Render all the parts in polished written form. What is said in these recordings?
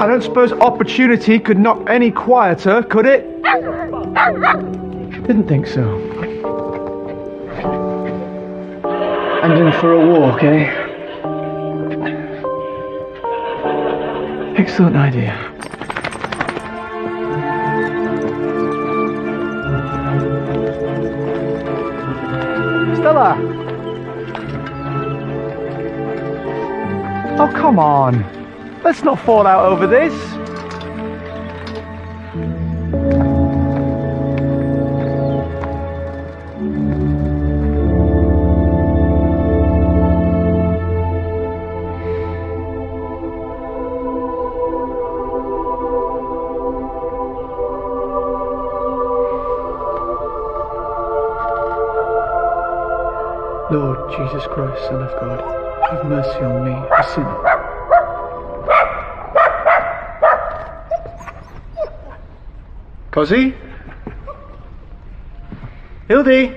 I don't suppose opportunity could knock any quieter, could it? Didn't think so. And in for a walk, eh? Excellent idea. Stella! Oh, come on. Let's not fall out over this. Lord Jesus Christ, Son of God, have mercy on me, a sinner. Cosy? Hildy?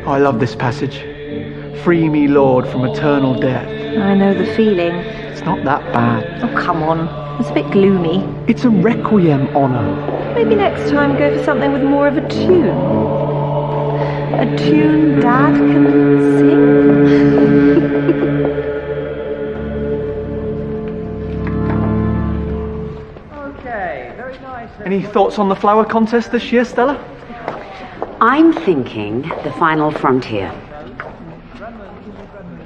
I love this passage. Free me, Lord, from eternal death. I know the feeling. It's not that bad. Oh, come on. It's a bit gloomy. It's a requiem, Honor. Maybe next time go for something with more of a tune. A tune Dad can sing. Okay, very nice. Any thoughts on the flower contest this year, Stella? I'm thinking the final frontier.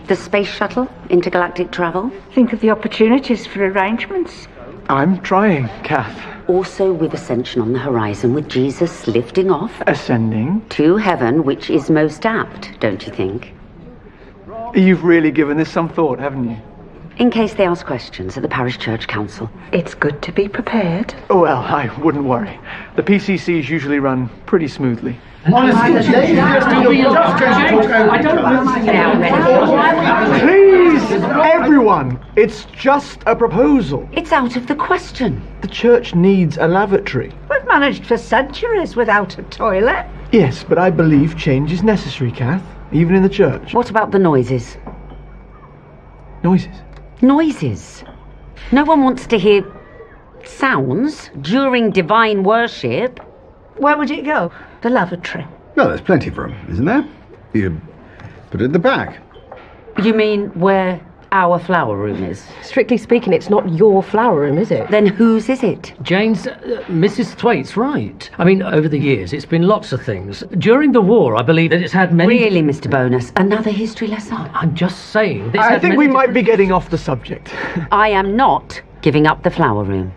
The space shuttle, intergalactic travel. Think of the opportunities for arrangements. I'm trying, Kath. Also with ascension on the horizon, with Jesus lifting off. Ascending. To heaven, which is most apt, don't you think? You've really given this some thought, haven't you? In case they ask questions at the parish church council. It's good to be prepared. Oh, well, I wouldn't worry. The PCCs usually run pretty smoothly. Please, everyone, it's just a proposal. It's out of the question. The church needs a lavatory. We've managed for centuries without a toilet. Yes, but I believe change is necessary, Kath, even in the church. What about the noises? Noises? Noises. No one wants to hear sounds during divine worship. Where would it go? The lavatory. Well, there's plenty of room, isn't there? You put it in the back. You mean where our flower room is? Strictly speaking, it's not your flower room, is it? Then whose is it? Jane's, Mrs. Thwaite's right. I mean, over the years, it's been lots of things. During the war, I believe that it's had many... Really, Mr. Bonus? Another history lesson? I'm just saying... I think we might be getting off the subject. I am not giving up the flower room.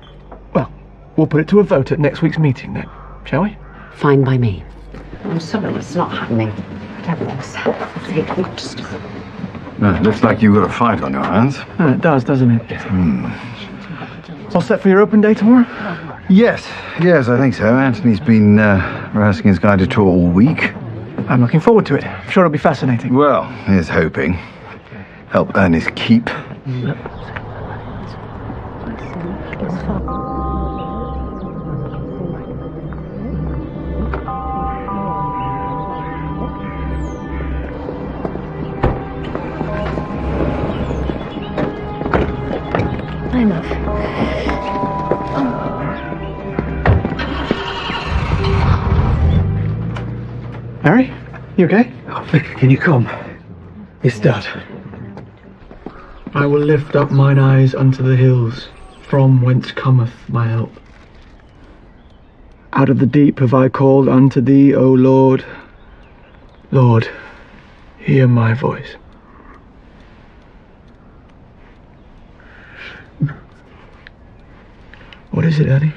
Well, we'll put it to a vote at next week's meeting then, shall we? Fine by me. I'm sorry, it's not happening. Looks like you've got a fight on your hands. It does, doesn't it? All set for your open day tomorrow? Yes, I think so. Anthony's been rehearsing his guided tour all week. I'm looking forward to it. I'm sure it'll be fascinating. Well, here's hoping. Help earn his keep. I love. Harry, you okay? Can you come? It's Dad. I will lift up mine eyes unto the hills, from whence cometh my help. Out of the deep have I called unto thee, O Lord. Lord, hear my voice. What is it, Ernie?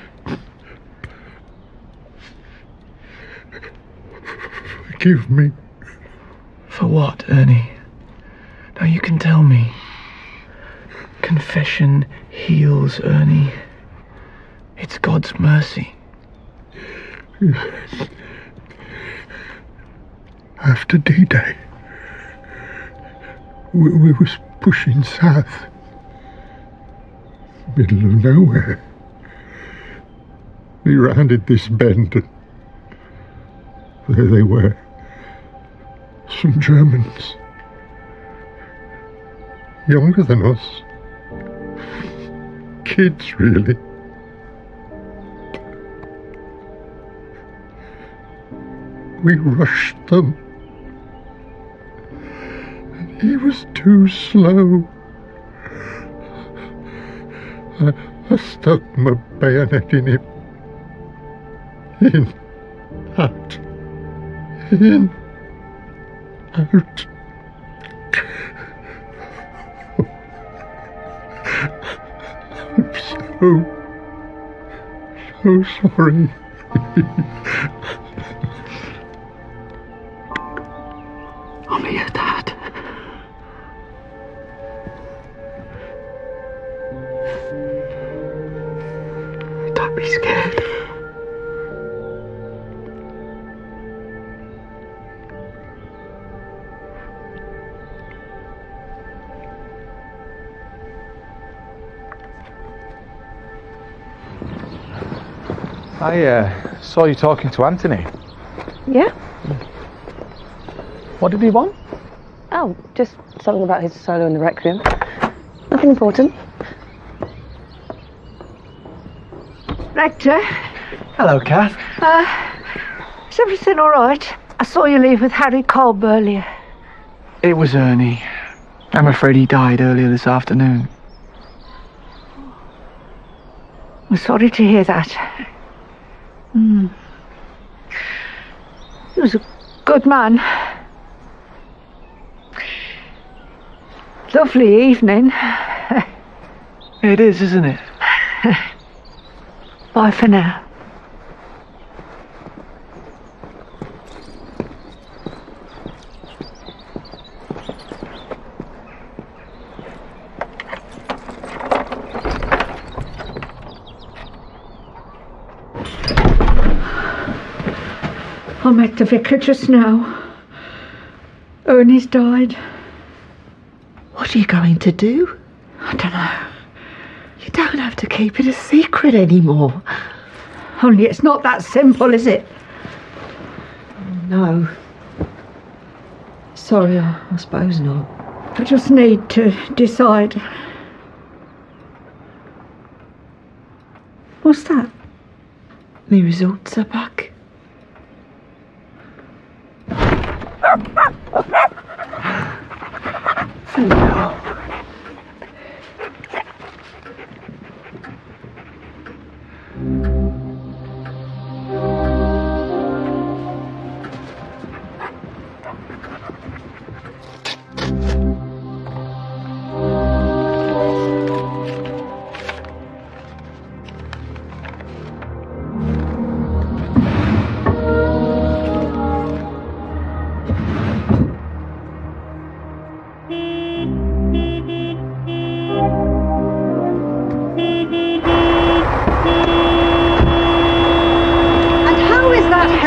Forgive me. For what, Ernie? Now you can tell me. Confession heals, Ernie. It's God's mercy. Yes. After D-Day, we was pushing south. Middle of nowhere. We rounded this bend and there they were. Some Germans. Younger than us. Kids, really. We rushed them. And he was too slow. I stuck my bayonet in him. In, out, in, out. I'm so sorry. I'm here, Dad. Don't be scared. I saw you talking to Anthony. Yeah? What did he want? Oh, just something about his solo in the Requiem. Nothing important. Rector, Hello, Kath. is everything all right? I saw you leave with Harry Kolb earlier. It was Ernie. I'm afraid he died earlier this afternoon. I'm sorry to hear that. He was a good man. Lovely evening. It is, isn't it? Bye for now. I met the vicar just now. Ernie's died. What are you going to do? I don't know. You don't have to keep it a secret anymore. Only it's not that simple, is it? No. Sorry, I suppose not. I just need to decide. What's that? My results are back.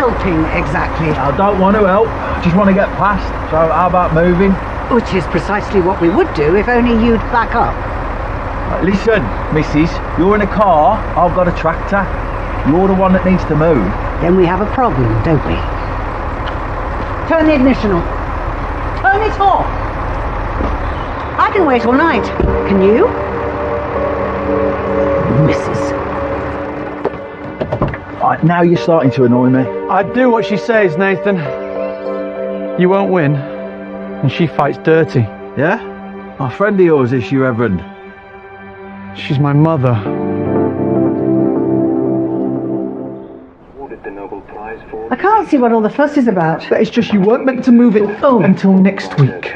helping exactly? I don't want to help, just want to get past. So how about moving? Which is precisely what we would do if only you'd back up. Listen, missus, you're in a car, I've got a tractor. You're the one that needs to move. Then we have a problem, don't we? Turn the ignition on. Turn it off. I can wait all night. Can you? Mrs. Right, now you're starting to annoy me. I'd do what she says, Nathan. You won't win, and she fights dirty. Yeah? A friend of yours, is she, Reverend? She's my mother. I can't see what all the fuss is about. But it's just you weren't meant to move it until next week.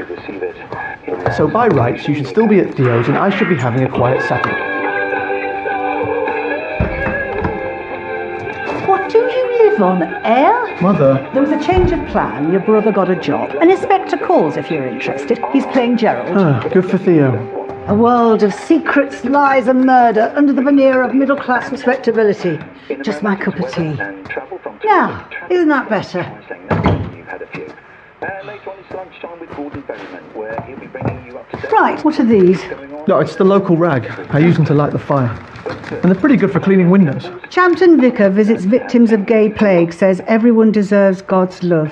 So by rights, you should still be at Theo's and I should be having a quiet Saturday. What, do you live on air? Mother. There was a change of plan. Your brother got a job. An inspector calls if you're interested. He's playing Gerald. Good for Theo. A world of secrets, lies and murder under the veneer of middle-class respectability. Just my cup of tea. Now, isn't that better? Right, what are these? No, it's the local rag. I use them to light the fire. And they're pretty good for cleaning windows. Champton Vicar visits victims of gay plague, says everyone deserves God's love.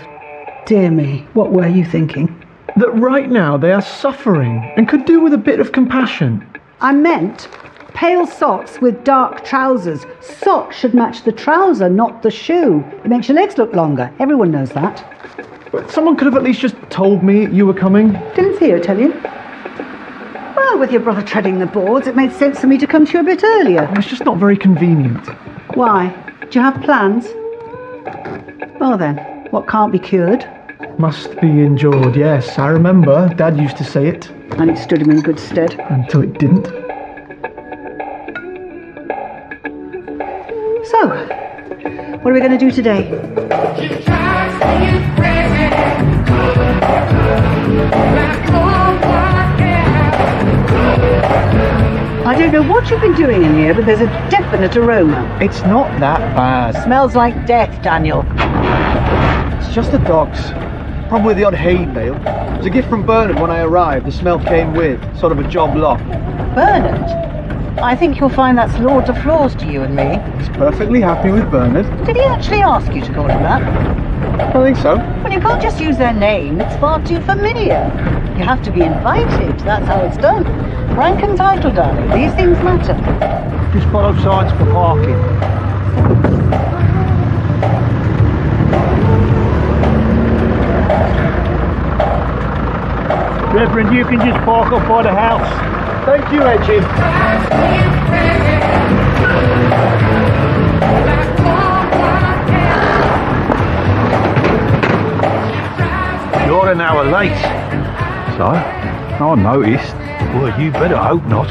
Dear me, what were you thinking? That right now they are suffering and could do with a bit of compassion. I meant pale socks with dark trousers. Socks should match the trouser, not the shoe. It makes your legs look longer. Everyone knows that. But someone could have at least just told me you were coming. Didn't Theo tell you? Well, with your brother treading the boards, it made sense for me to come to you a bit earlier. It's just not very convenient. Why? Do you have plans? Well then, what can't be cured? Must be endured, yes. I remember. Dad used to say it. And it stood him in good stead. Until it didn't. So, what are we going to do today? I don't know what you've been doing in here, but there's a definite aroma. It's not that bad. Smells like death, Daniel. It's just the dogs. Probably the odd hay bale. It was a gift from Bernard when I arrived. The smell came with, sort of a job lot. Bernard? I think you'll find that's Lord de Flaws to you and me. He's perfectly happy with Bernard. Did he actually ask you to call him that? I think so. Well, you can't just use their name. It's far too familiar. You have to be invited. That's how it's done. Rank and title, darling. These things matter. Just follow signs for parking. Reverend, you can just park up by the house. Thank you, Edgy. You're an hour late. So? I noticed. Well, you better hope not.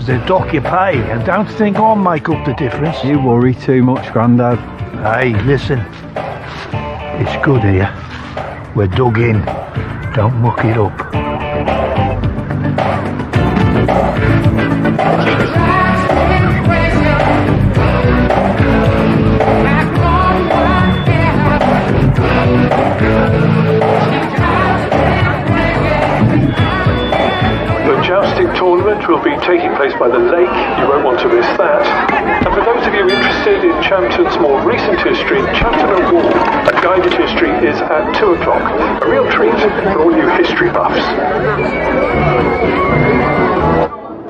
They dock your pay, and don't think I'll make up the difference. You worry too much, Grandad. Hey, listen. It's good here. We're dug in. Don't muck it up. The jousting tournament will be taking place by the lake. You won't want to miss that. And for those of you interested in Champton's more recent history, Champton at War, a guided history, is at 2 o'clock. A real treat for all you history buffs.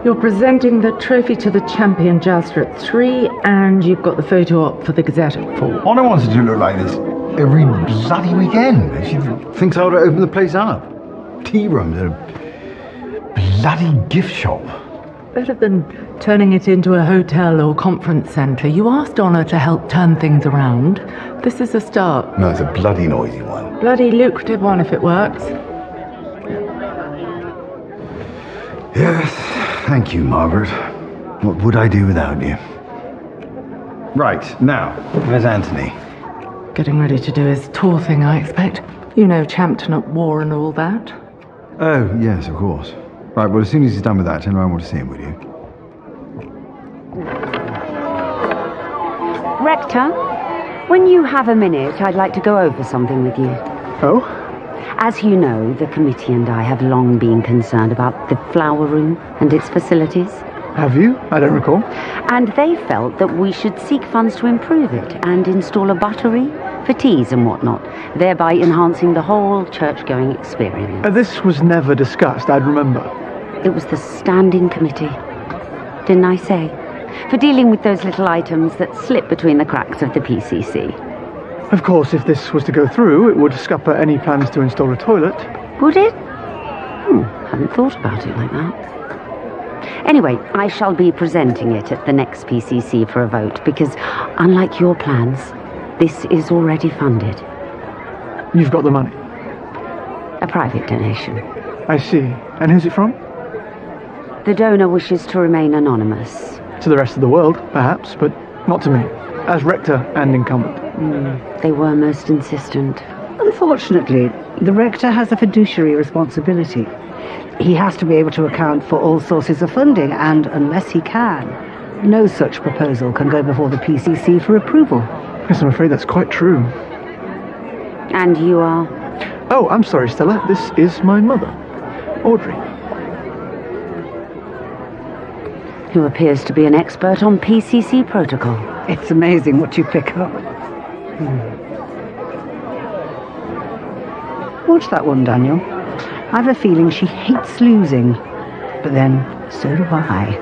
You're presenting the trophy to the champion jouster at 3, and you've got the photo op for the Gazette at 4. I don't want to do look like this every bloody weekend. She thinks I ought to open the place up. Tea rooms and a bloody gift shop. Better than turning it into a hotel or conference centre. You asked Honor to help turn things around. This is a start. No, it's a bloody noisy one. Bloody lucrative one if it works. Yes, thank you, Margaret. What would I do without you? Right, now, where's Anthony? Getting ready to do his tour thing, I expect. You know, Champton at War and all that. Oh, yes, of course. Right, well, as soon as he's done with that, turn around, I want to see him, will you? Rector, When you have a minute, I'd like to go over something with you. Oh? As you know, the committee and I have long been concerned about the flower room and its facilities. Have you? I don't recall. And they felt that we should seek funds to improve it and install a buttery for teas and whatnot, thereby enhancing the whole church-going experience. This was never discussed, I'd remember. It was the standing committee, didn't I say? For dealing with those little items that slip between the cracks of the PCC. Of course, if this was to go through, it would scupper any plans to install a toilet. Would it? Hadn't thought about it like that. Anyway, I shall be presenting it at the next PCC for a vote because, unlike your plans, this is already funded. You've got the money? A private donation. I see. And who's it from? The donor wishes to remain anonymous. To the rest of the world, perhaps, but not to me, as rector and incumbent. They were most insistent. Unfortunately, the rector has a fiduciary responsibility. He has to be able to account for all sources of funding, and unless he can, no such proposal can go before the PCC for approval. Yes, I'm afraid that's quite true. And you are? Oh, I'm sorry, Stella. This is my mother, Audrey. Who appears to be an expert on PCC protocol. It's amazing what you pick up. Watch that one, Daniel. I have a feeling she hates losing. But then, so do I.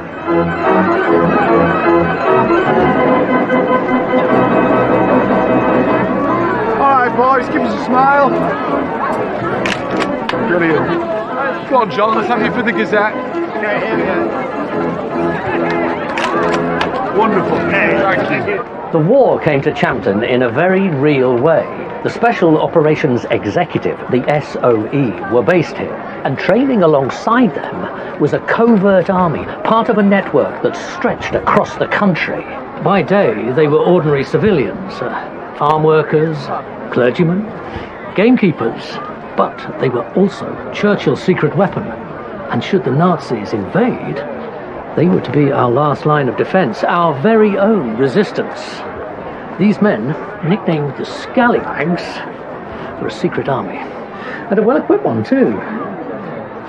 Alright, boys, give us a smile. Brilliant. Go on, John, let's have you for the Gazette. Wonderful. Thank you. The war came to Champton in a very real way. The Special Operations Executive, the S1E, were based here, and training alongside them was a covert army, part of a network that stretched across the country. By day, they were ordinary civilians, farm workers, clergymen, gamekeepers, but they were also Churchill's secret weapon. And should the Nazis invade, they were to be our last line of defense, our very own resistance. These men, nicknamed the Scallywags, were a secret army, and a well-equipped one too.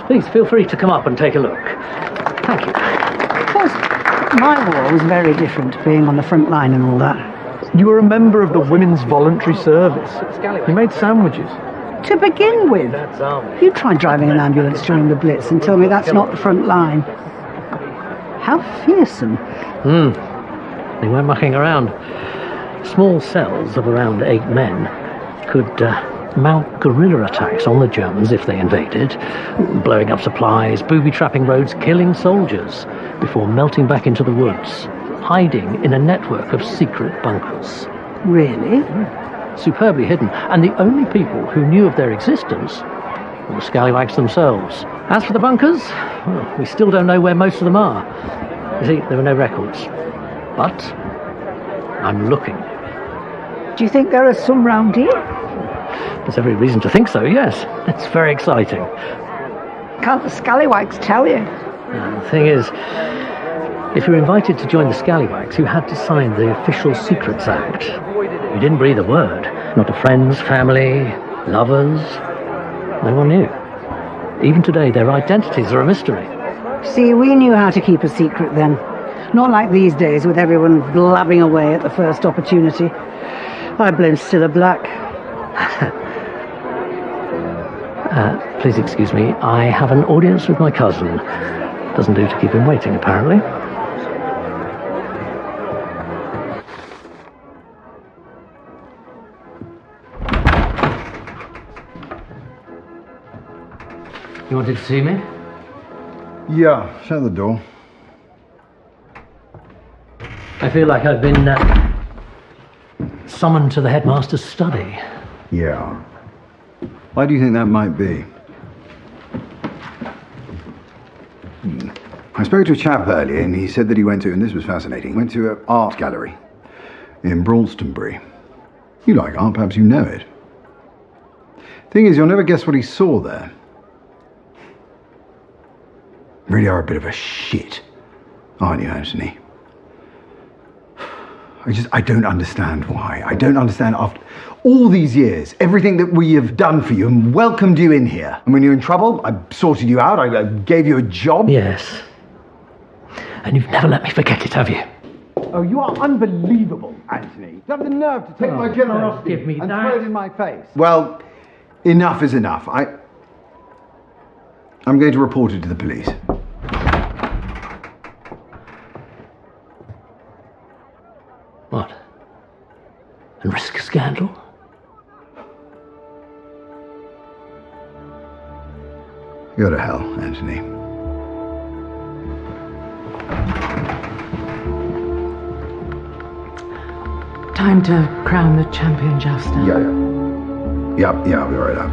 Please feel free to come up and take a look. Thank you. Of course, my war was very different, being on the front line and all that. You were a member of the Women's Voluntary Service. You made sandwiches. To begin with, you tried driving an ambulance during the Blitz and tell me that's not the front line. How fearsome. They weren't mucking around. Small cells of around 8 men could mount guerrilla attacks on the Germans if they invaded, blowing up supplies, booby-trapping roads, killing soldiers, before melting back into the woods, hiding in a network of secret bunkers. Really? Superbly hidden, and the only people who knew of their existence were the Scallywags themselves. As for the bunkers, well, we still don't know where most of them are. You see, there were no records. But I'm looking. Do you think there are some round here? There's every reason to think so, yes. It's very exciting. Can't the Scallywags tell you? The thing is, if you're invited to join the Scallywags, you had to sign the Official Secrets Act. You didn't breathe a word. Not to friends, family, lovers. No one knew. Even today, their identities are a mystery. See, we knew how to keep a secret then. Not like these days with everyone blabbing away at the first opportunity. I blame Cilla Black. Please excuse me, I have an audience with my cousin. Doesn't do to keep him waiting, apparently. You wanted to see me? Yeah, shut the door. I feel like I've been summoned to the headmaster's study. Yeah. Why do you think that might be? I spoke to a chap earlier and he said that he went to, and this was fascinating, went to an art gallery in Bralstonbury. You like art, perhaps you know it. Thing is, you'll never guess what he saw there. Really are a bit of a shit, aren't you, Anthony? I don't understand why. I don't understand after all these years, everything that we have done for you and welcomed you in here. And when you're in trouble, I sorted you out, I gave you a job. Yes. And you've never let me forget it, have you? Oh, you are unbelievable, Anthony. You have the nerve to take my generosity give me and that. throw it in my face. Well, enough is enough. I'm going to report it to the police. What? And risk a scandal? Go to hell, Anthony. Time to crown the champion jouster. Yeah, I'll be right up.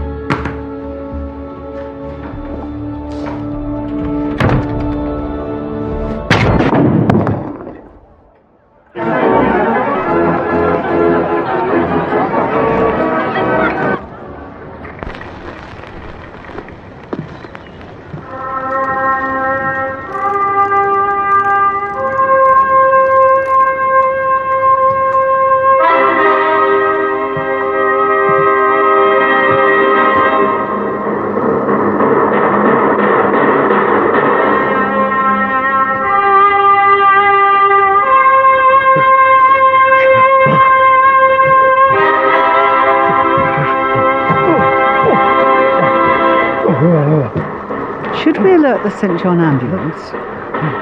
Should we alert the St. John ambulance?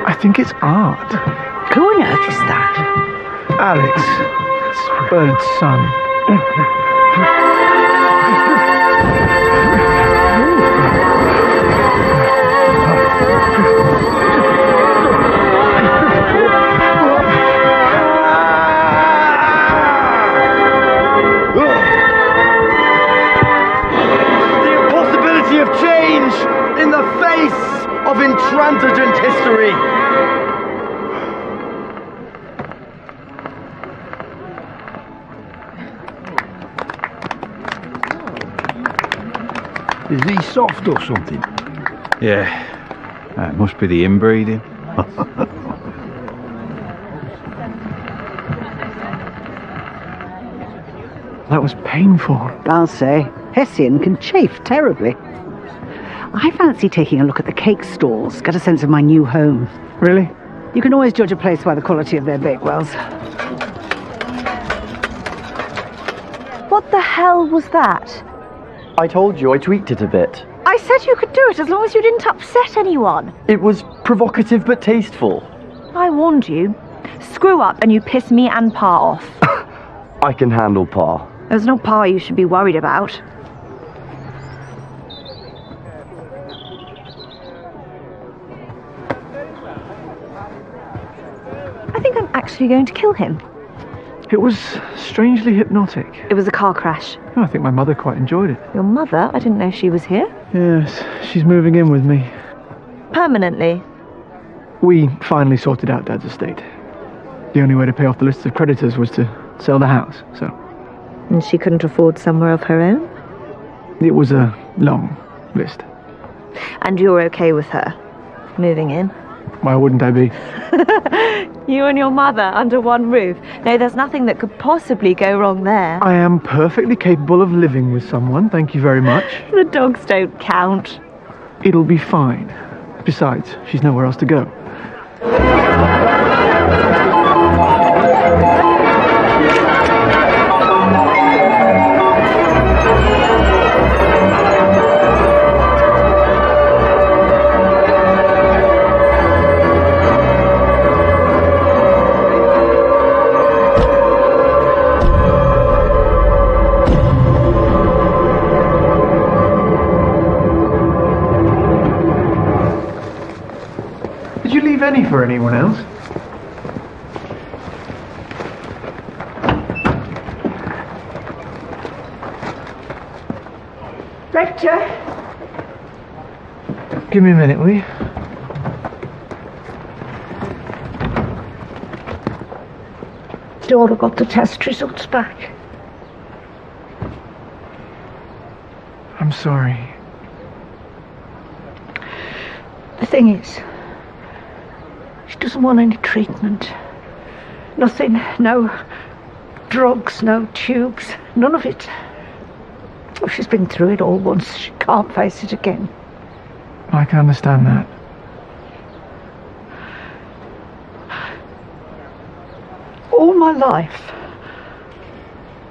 I think it's Art. Who on earth is that? Alex. It's Bernard's son. The impossibility of change in the face of intransigent history. Is he soft or something? Yeah, that must be the inbreeding. That was painful. I'll say. Hessian can chafe terribly. I fancy taking a look at the cake stalls, get a sense of my new home. Really? You can always judge a place by the quality of their bakewells. What the hell was that? I told you I tweaked it a bit. I said you could do it as long as you didn't upset anyone. It was provocative but tasteful. I warned you. Screw up and you piss me and Pa off. I can handle Pa. There's no Pa you should be worried about. I think I'm actually going to kill him. It was strangely hypnotic. It was a car crash. I think my mother quite enjoyed it. Your mother? I didn't know she was here. Yes, she's moving in with me. Permanently. We finally sorted out Dad's estate. The only way to pay off the list of creditors was to sell the house, so... And she couldn't afford somewhere of her own? It was a long list. And you're okay with her moving in? Why wouldn't I be? You and your mother under one roof. No, there's nothing that could possibly go wrong there. I am perfectly capable of living with someone, thank you very much. The dogs don't count. It'll be fine. Besides, she's nowhere else to go. Did you leave any for anyone else? Rector? Give me a minute, will you? Dora got the test results back. I'm sorry. The thing is, she doesn't want any treatment. Nothing, no drugs, no tubes, none of it. Oh, she's been through it all once. She can't face it again. I can understand that. All my life,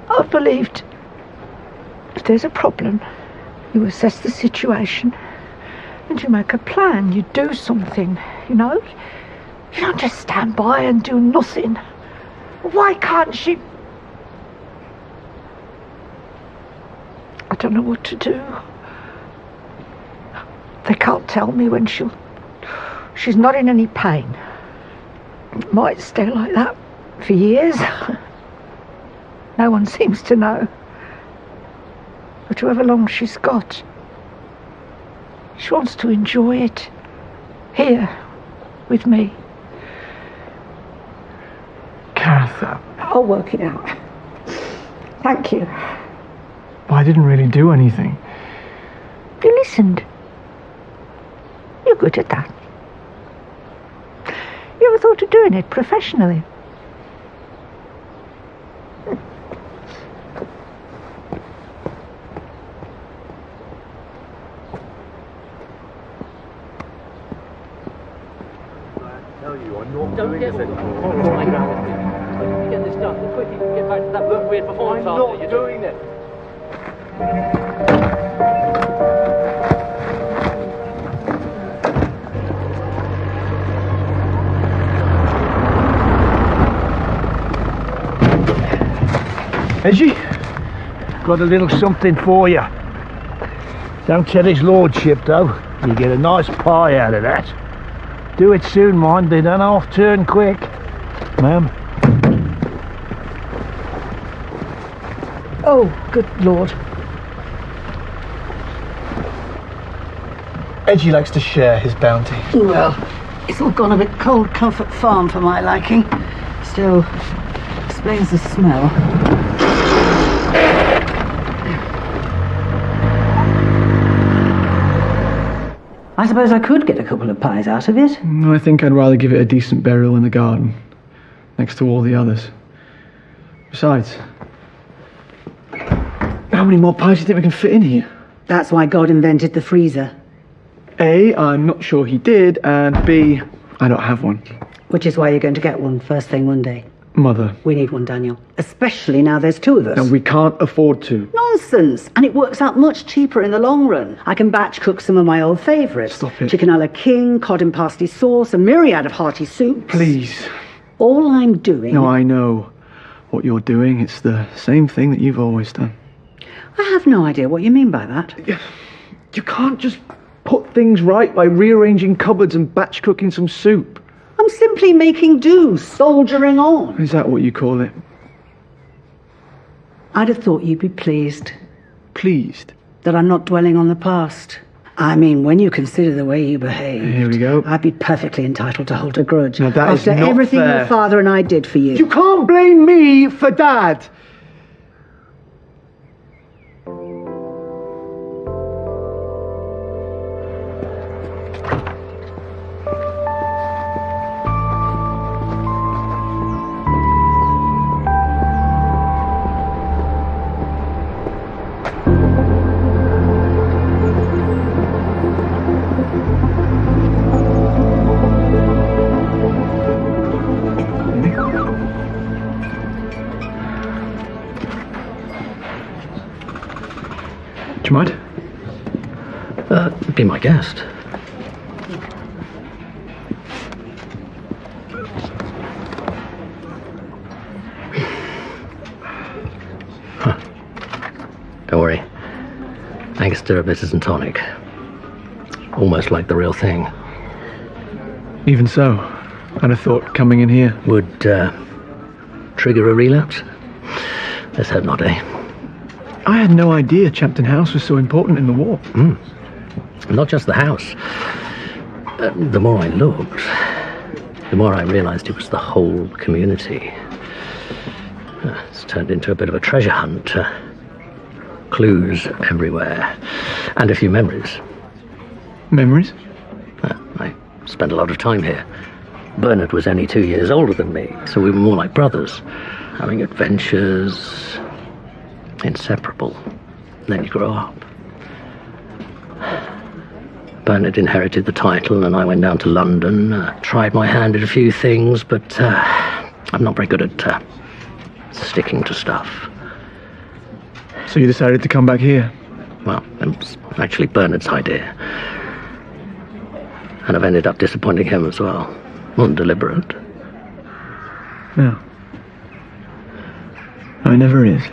I've believed if there's a problem, you assess the situation and you make a plan, you do something, you know? You don't just stand by and do nothing. Why can't she? I don't know what to do. They can't tell me when she's not in any pain. It might stay like that for years. No one seems to know. But however long she's got, she wants to enjoy it here with me. Kath, I'll work it out. Thank you. I didn't really do anything. You listened. You're good at that. You ever thought of doing it professionally? Don't get get this done. The quicker you can get back to that weird performance. I'm not doing it. Has he? Got a little something for you. Don't tell his lordship though. You get a nice pie out of that. Do it soon, mind. They don't half turn quick. Ma'am. Oh, good Lord. Edgy likes to share his bounty. Well, it's all gone a bit cold comfort farm for my liking. Still, explains the smell. I suppose I could get a couple of pies out of it. I think I'd rather give it a decent burial in the garden, next to all the others. Besides, how many more pies do you think we can fit in here? That's why God invented the freezer. A, I'm not sure he did, and B, I don't have one. Which is why you're going to get one first thing Monday. Mother. We need one, Daniel. Especially now there's two of us. And we can't afford to. Nonsense! And it works out much cheaper in the long run. I can batch cook some of my old favourites. Stop it. Chicken a la king, cod and parsley sauce, a myriad of hearty soups. Please. All I'm doing... No, I know what you're doing. It's the same thing that you've always done. I have no idea what you mean by that. You can't just put things right by rearranging cupboards and batch cooking some soup. I'm simply making do, soldiering on. Is that what you call it? I'd have thought you'd be pleased. Pleased? That I'm not dwelling on the past. I mean, when you consider the way you behaved... Here we go. I'd be perfectly entitled to hold a grudge. Now that is after not everything fair. your father and I did for you. You can't blame me for Dad! Do you mind? Be my guest. Huh. Don't worry. Angostura bitters and tonic. Almost like the real thing. Even so, I'd have thought coming in here would trigger a relapse. Let's hope not, eh? I had no idea Champton House was so important in the war. Not just the house. The more I looked, the more I realised it was the whole community. It's turned into a bit of a treasure hunt. Clues everywhere. And a few memories. Memories? I spent a lot of time here. Bernard was only 2 years older than me, so we were more like brothers, having adventures, inseparable. Then you grow up. Bernard inherited the title, and I went down to London, tried my hand at a few things, but I'm not very good at sticking to stuff. So you decided to come back here? Well, it was actually Bernard's idea. And I've ended up disappointing him as well. Wasn't deliberate. No. No, it never is.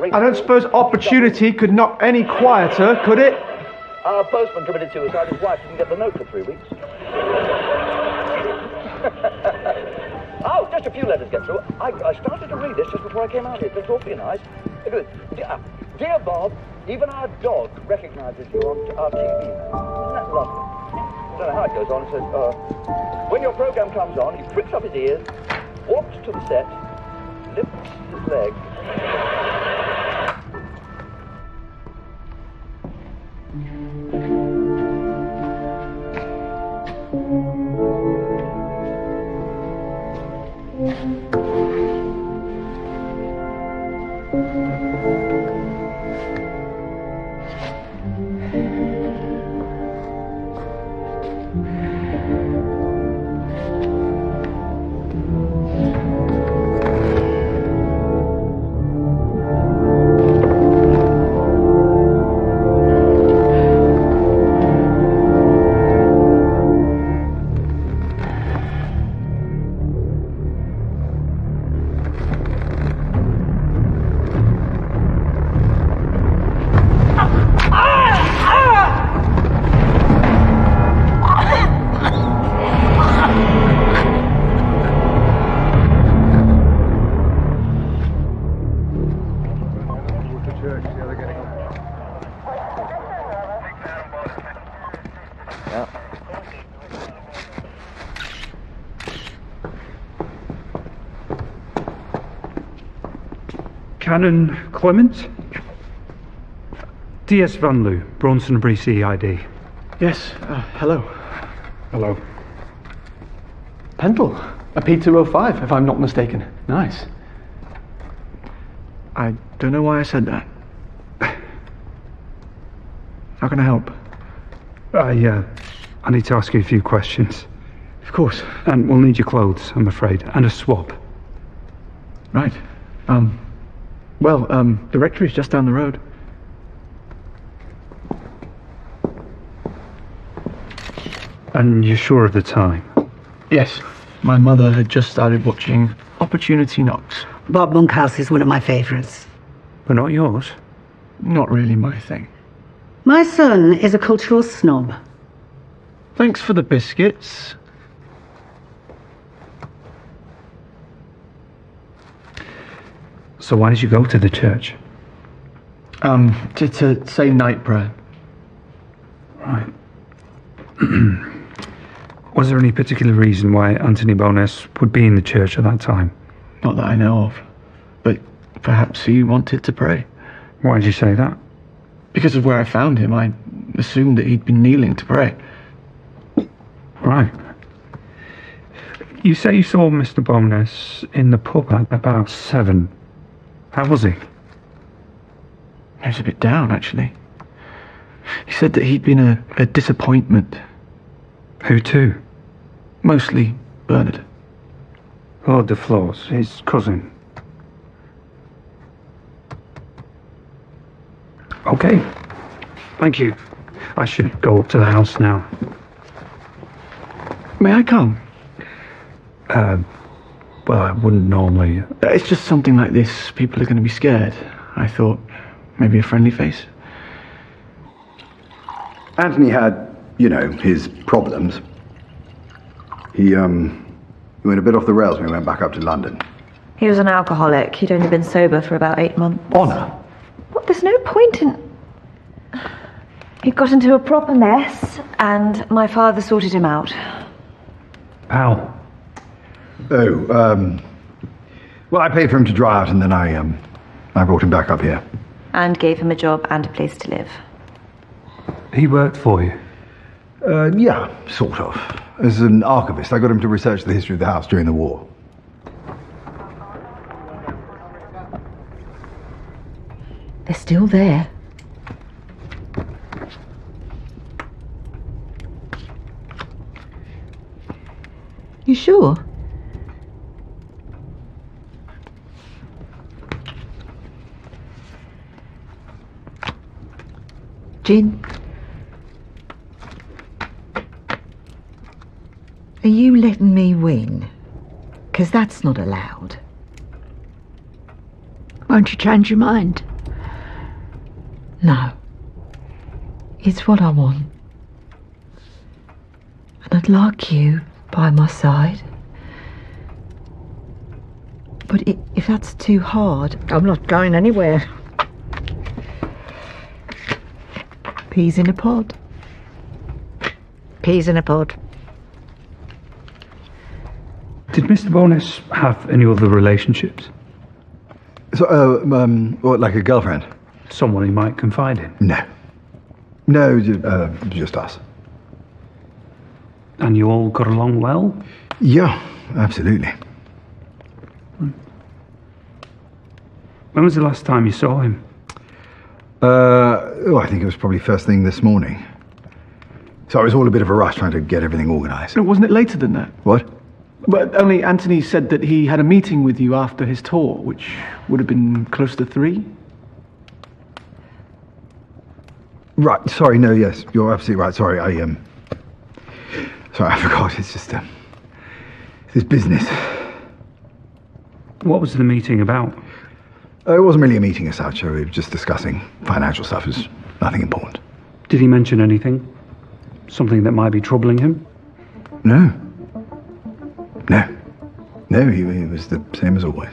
I don't suppose opportunity could not any quieter, could it? Our postman committed suicide. His wife didn't get the note for 3 weeks. Oh, just a few letters get through. I started to read this just before I came out here. It's awfully nice. Look at this. Dear Bob, even our dog recognises you on our TV. Isn't that lovely? I don't know how it goes on. It says, when your programme comes on, he pricks up his ears, walks to the set, lifts his leg. Canon Clement? DS Van Loo, Braunstonbury CID. Yes, hello. Hello. Pendle, a P205, if I'm not mistaken. Nice. I don't know why I said that. How can I help? I need to ask you a few questions. Of course. And we'll need your clothes, I'm afraid, and a swab. Right. The rectory's just down the road. And you're sure of the time? Yes. My mother had just started watching Opportunity Knocks. Bob Monkhouse is one of my favourites. But not yours? Not really my thing. My son is a cultural snob. Thanks for the biscuits. So why did you go to the church? To say night prayer. Right. Was there any particular reason why Anthony Bowness would be in the church at that time? Not that I know of. But perhaps he wanted to pray. Why did you say that? Because of where I found him, I assumed that he'd been kneeling to pray. Right. You say you saw Mr. Bowness in the pub at about 7. How was he? He was a bit down, actually. He said that he'd been a disappointment. Who to? Mostly Bernard. Lord de Flores, his cousin. Okay. Thank you. I should go up to the house now. May I come? Well, I wouldn't normally. It's just something like this. People are going to be scared. I thought maybe a friendly face. Anthony had, his problems. He went a bit off the rails when he went back up to London. He was an alcoholic. He'd only been sober for about 8 months. Honor? What? There's no point in... He got into a proper mess, and my father sorted him out. How? Oh, well, I paid for him to dry out, and then I brought him back up here. And gave him a job and a place to live. He worked for you? Yeah, sort of. As an archivist, I got him to research the history of the house during the war. They're still there. You sure? Gin? Are you letting me win? 'Cause that's not allowed. Won't you change your mind? No. It's what I want. And I'd like you by my side. But if that's too hard, I'm not going anywhere. Peas in a pod. Peas in a pod. Did Mr. Bowness have any other relationships? So, what, like a girlfriend? Someone he might confide in? No. No, just us. And you all got along well? Yeah, absolutely. When was the last time you saw him? I think it was probably first thing this morning. So it was all a bit of a rush trying to get everything organised. No, wasn't it later than that? What? But only Anthony said that he had a meeting with you after his tour, which would have been close to 3. Right, sorry, no, yes, you're absolutely right. Sorry, I forgot. It's just, this business. What was the meeting about? It wasn't really a meeting as such. We were just discussing financial stuff. It was nothing important. Did he mention anything? Something that might be troubling him? No. No, he was the same as always.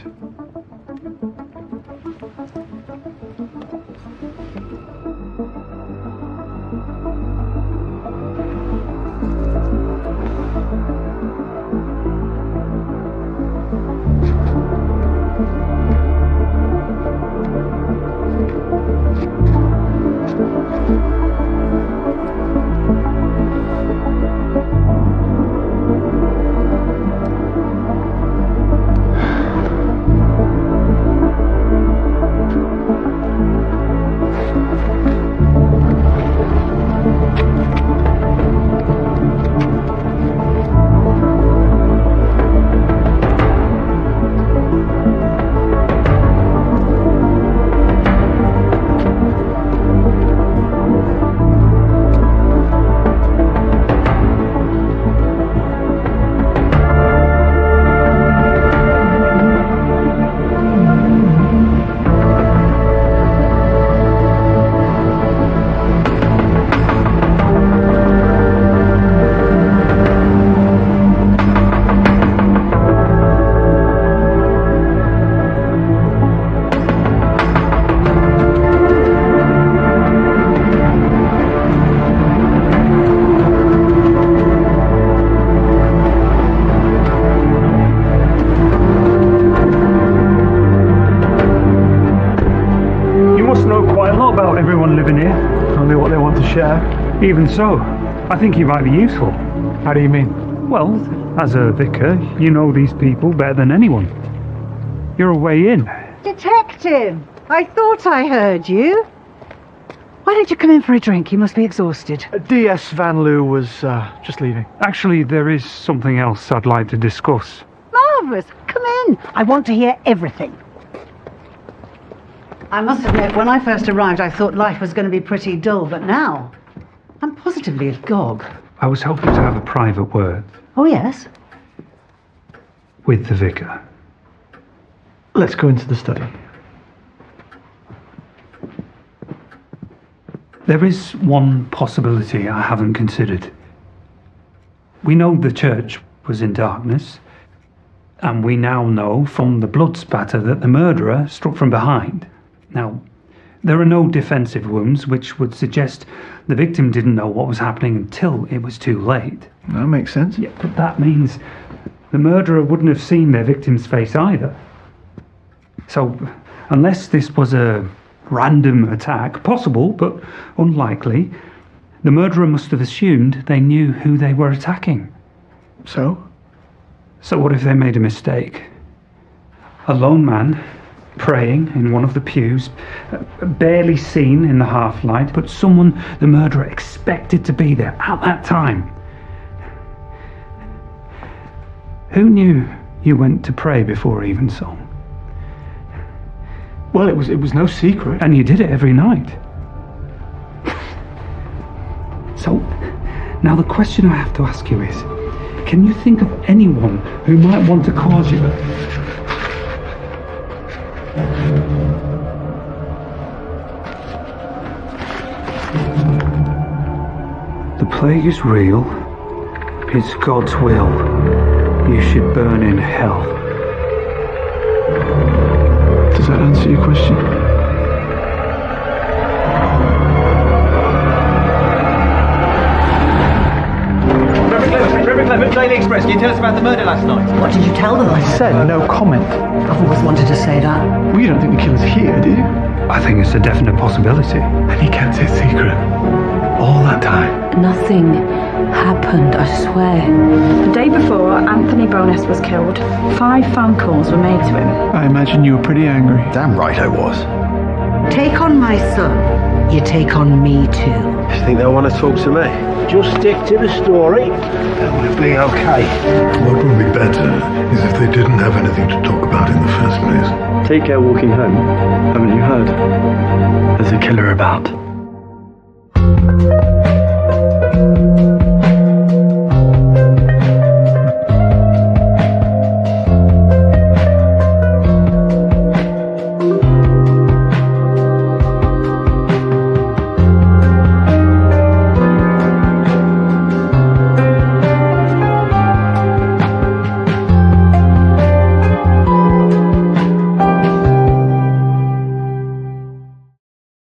Even so, I think you might be useful. How do you mean? Well, as a vicar, you know these people better than anyone. You're a way in. Detective! I thought I heard you. Why did you come in for a drink? You must be exhausted. DS Van Loo was just leaving. Actually, there is something else I'd like to discuss. Marvellous. Come in. I want to hear everything. I must admit, when I first arrived, I thought life was going to be pretty dull, but now I'm positively agog. I was hoping to have a private word. Oh, yes? With the vicar. Let's go into the study. There is one possibility I haven't considered. We know the church was in darkness, and we now know from the blood spatter that the murderer struck from behind. Now, there are no defensive wounds, which would suggest the victim didn't know what was happening until it was too late. That makes sense. Yeah, but that means the murderer wouldn't have seen their victim's face either. So, unless this was a random attack, possible but unlikely, the murderer must have assumed they knew who they were attacking. So? So what if they made a mistake? A lone man, praying in one of the pews, barely seen in the half-light, but someone the murderer expected to be there at that time. Who knew you went to pray before Evensong? Well, it was no secret. And you did it every night. So, now the question I have to ask you is, can you think of anyone who might want to cause you The plague is real. It's God's will. You should burn in hell. Does that answer your question? Reverend Clement, Daily Express, can you tell us about the murder last night? What did you tell them? I said no comment. I've always wanted to say that. Well, you don't think the killer's here, do you? I think it's a definite possibility. And he kept it secret all that time. Nothing happened, I swear. The day before Anthony Bowness was killed, 5 phone calls were made to him. I imagine you were pretty angry. Damn right I was. Take on my son. You take on me too. You think they'll want to talk to me? Just stick to the story, and we'll be okay. What would be better is if they didn't have anything to talk about in the first place. Take care walking home. Haven't you heard? There's a killer about.